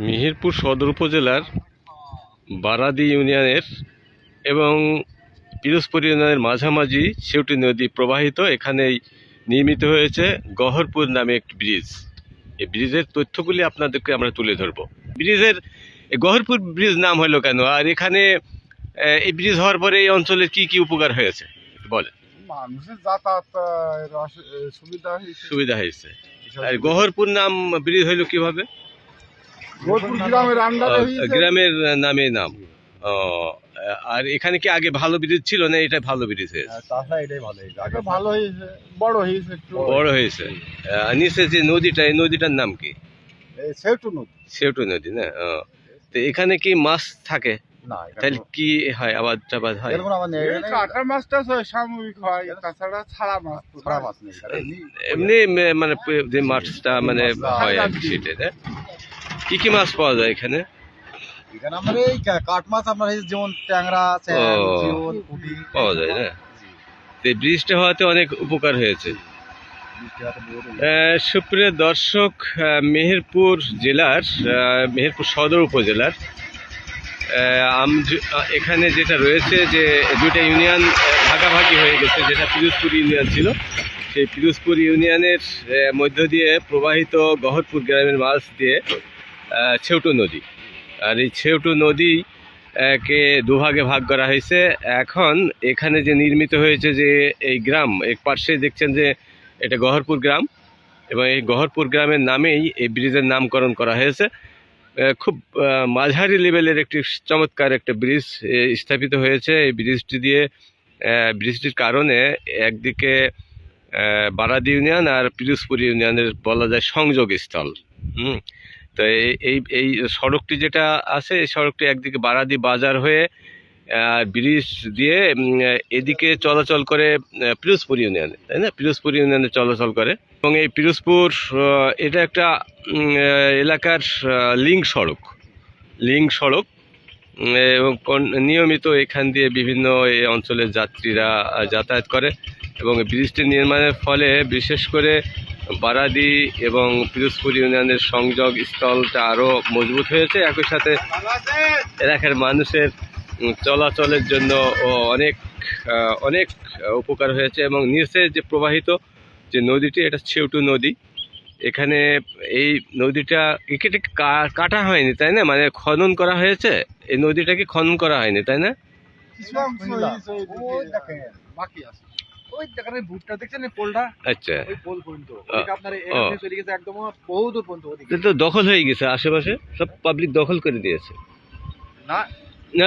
মেহেরপুর সদর উপজেলার বারাদি ইউনিয়নের এবং পিরোজপুর ইউনিয়নের মাঝামাঝি সেউটি নদী প্রবাহিত এখানেই নির্মিত হয়েছে গহরপুর নামে একটি ব্রিজ। এই ব্রিজের তথ্যগুলি আপনাদেরকে আমরা তুলে ধরব। ব্রিজের গহরপুর ব্রিজ নাম হলো কেন, আর এখানে এই ব্রিজ হওয়ার পরে এই অঞ্চলের কি কি উপকার হয়েছে বলেন। মানুষের যাতায়াত সুবিধা হয়েছে। আর গহরপুর নাম ব্রিজ হইলো কিভাবে? গ্রামের নামে নাম। আর এখানে কি আগে ভালো ব্রিজ ছিল না এটা ভালো ব্রিজ হয়েছে? বড় হয়েছে। নিচে যে নদীটা, এই নদীটার নাম কি? সেউটু নদী না? তো এখানে কি মাছ থাকে? তাহলে কি হয়, আবাদ টাবাদ হয়? এমনি মানে যে মাছটা মানে হয় আর কি, সেটা কি কি মাছ পাওয়া যায় এখানে? কাঠ মাছ আপনার যেমন ট্যাংরা পাওয়া যায় না? এই ব্রিজটা হওয়াতে অনেক উপকার হয়েছে। সুপ্রিয় দর্শক, মেহেরপুর জেলার মেহেরপুর সদর উপজেলার এখানে যেটা রয়েছে যে দুইটা ইউনিয়ন ভাগাভাগি হয়ে গেছে। যেটা পিরোজপুর ইউনিয়ন ছিল, সেই পিরোজপুর ইউনিয়নের মধ্য দিয়ে প্রবাহিত গহরপুর গ্রামের মাছ দিয়ে ছেউটু নদী। আর এই ছেউটু নদী কে দুভাগে ভাগ করা হয়েছে। এখন এখানে যে নির্মিত হয়েছে যে এই গ্রাম, এক পাশে দেখছেন যে এটা গহরপুর গ্রাম, এবং এই গহরপুর গ্রামের নামেই এই ব্রিজের নামকরণ করা হয়েছে। খুব মাঝারি লেভেলের একটি চমৎকার একটা ব্রিজ স্থাপিত হয়েছে। এই ব্রিজটির কারণে একদিকে বারাদি ইউনিয়ন আর পিরোজপুর ইউনিয়নের বলা যায় সংযোগ স্থল। তো এই সড়কটি যেটা আছে, এই সড়কটি একদিকে বারাদি বাজার হয়ে ব্রিজ দিয়ে এদিকে চলাচল করে পিরোজপুর ইউনিয়নে, তাই না? পিরোজপুর ইউনিয়নে চলাচল করে, এবং এই পিরোজপুর এটা একটা এলাকার লিঙ্ক সড়ক এবং নিয়মিত এখান দিয়ে বিভিন্ন এই অঞ্চলের যাত্রীরা যাতায়াত করে। এবং ব্রিজটি নির্মাণের ফলে বিশেষ করে বারাদি এবং পিরোজপুর ইউনিয়নের সংযোগ স্থলটা আরও মজবুত হয়েছে। একই সাথে এলাকার মানুষের চলাচলের জন্য অনেক অনেক উপকার হয়েছে। এবং নিচে যে প্রবাহিত যে নদীটি, এটা ছেউটু নদী। এখানে এই নদীটা কেটে কাটা হয়নি, তাই না? মানে খনন করা হয়েছে। এই নদীটাকে খনন করা হয়নি, তাই না? আচ্ছা, তো দখল হয়ে গেছে, আশেপাশে সব পাবলিক দখল করে দিয়েছে না?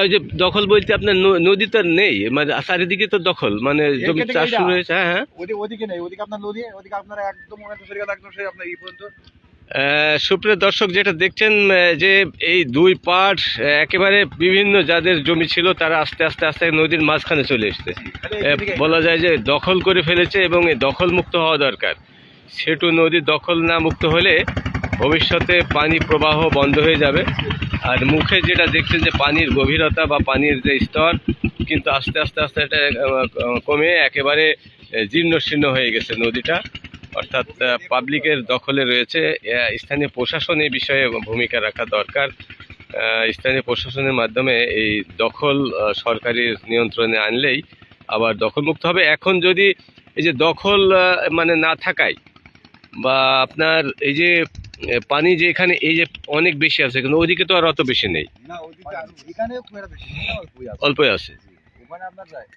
ওই যে দখল বলতে আপনার নদী তো নেই, মানে চারিদিকে তো দখল, মানে জমি চাষ শুরু হয়েছে। হ্যাঁ, ওদিকে নেই, ওদিকে আপনার নদী, ওদিকে আপনার একদম আপনার এই পর্যন্ত। সুপ্রিয় দর্শক, যেটা দেখছেন যে এই দুই পাড় একেবারে বিভিন্ন যাদের জমি ছিল তারা আস্তে আস্তে আস্তে নদীর মাঝখানে চলে এসছে। বলা যায় যে দখল করে ফেলেছে, এবং এই দখল মুক্ত হওয়া দরকার। সেটু নদী দখল না মুক্ত হলে ভবিষ্যতে পানি প্রবাহ বন্ধ হয়ে যাবে। আর মুখে যেটা দেখছেন যে পানির গভীরতা বা পানির যে স্তর, কিন্তু আস্তে আস্তে আস্তে এটা কমে একেবারে জীর্ণ শীর্ণ হয়ে গেছে নদীটা। অর্থাৎ পাবলিকের দখলে রয়েছে। স্থানীয় প্রশাসন এই বিষয়ে ভূমিকা রাখা দরকার। স্থানীয় প্রশাসনের মাধ্যমে এই দখল সরকারি নিয়ন্ত্রণে আনলেই আবার দখলমুক্ত হবে। এখন যদি এই যে দখল মানে না থাকায়, বা আপনার এই যে পানি যে এখানে এই যে অনেক বেশি আছে, কিন্তু ওইদিকে তো আর অত বেশি নেই, অল্পই আছে।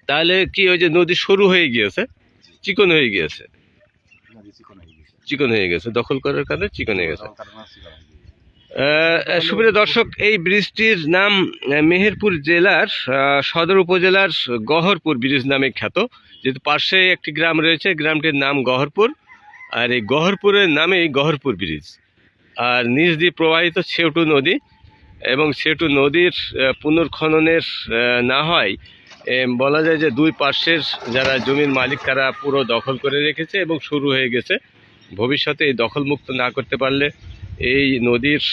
তাহলে কি ওই যে নদী সরু হয়ে গিয়েছে, চিকন হয়ে গিয়েছে, দখল করার কারণে চিকন হয়ে গেছে। সুপ্রিয় দর্শক, এই ব্রিজটির নাম মেহেরপুর জেলার সদর উপজেলার গহরপুর ব্রিজ নামে খ্যাত। যেহেতু পাশে একটি গ্রাম রয়েছে, গ্রামটির নাম গহরপুর, আর এই গহরপুরের নামেই গহরপুর ব্রিজ। আর নিচ দিয়ে প্রবাহিত ছেউটু নদী, এবং ছেউটু নদীর পুনর্খননের না হয় বলা যায় যে দুই পাশের যারা জমির মালিক তারা পুরো দখল করে রেখেছে এবং শুরু হয়ে গেছে। ভবিষ্যতে এই দখলমুক্ত না করতে পারলে এই নদীর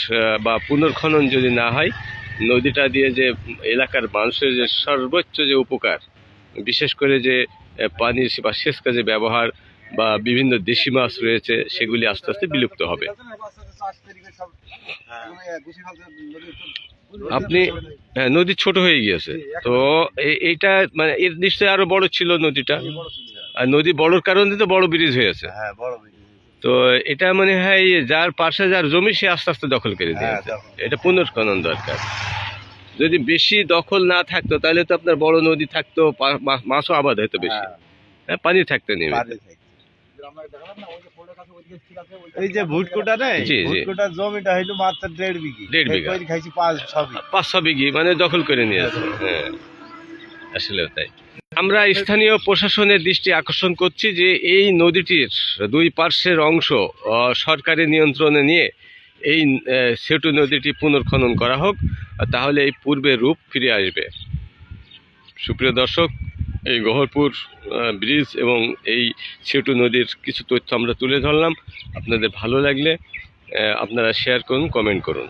বা পুনর্খনন যদি না হয়, নদীটা দিয়ে যে এলাকার মানুষের যে সর্বোচ্চ যে উপকার, বিশেষ করে যে পানির বা সেচ কাজে ব্যবহার, বা বিভিন্ন দেশি মাছ রয়েছে, সেগুলি আস্তে আস্তে বিলুপ্ত হবে। আপনি নদী ছোট হয়ে গিয়েছে, তো এইটা মানে এর নিশ্চয়ই আরো বড় ছিল নদীটা, আর নদী বড়র কারণে তো বড় ব্রিজ হয়েছে। হ্যাঁ বড় তো এটা মনে হয় যার পাশে যার জমি সে আস্তে আস্তে দখল করে দিয়েছে। এটা পুনর্খনন দরকার। যদি বেশি দখল না থাকতো তাহলে তো আপনার বড় নদী থাকতো, মাছও আবাদ হতো বেশি, হ্যাঁ, পানি থাকতো নিয়মিত। এই যে ভুটকুটা নেই, জি, জি। ভুটকুটার জমিটা হইলো মাত্র 1.5 বিঘি। 1.5 বিঘা। কই খাইছি 5-6 বিঘি। 5-6 বিঘি মানে দখল করে নিয়েছে। হ্যাঁ, আসলে তাই। আমরা স্থানীয় প্রশাসনের দৃষ্টি আকর্ষণ করছি যে এই নদীটির দুই পার্শ্বের অংশ সরকারি নিয়ন্ত্রণে নিয়ে এই সেতু নদীটি পুনর্খনন করা হোক, তাহলে এই পূর্বের রূপ ফিরে আসবে। সুপ্রিয় দর্শক, এই গহরপুর ব্রিজ এবং এই সেতু নদীর কিছু তথ্য আমরা তুলে ধরলাম। আপনাদের ভালো লাগলে আপনারা শেয়ার করুন, কমেন্ট করুন।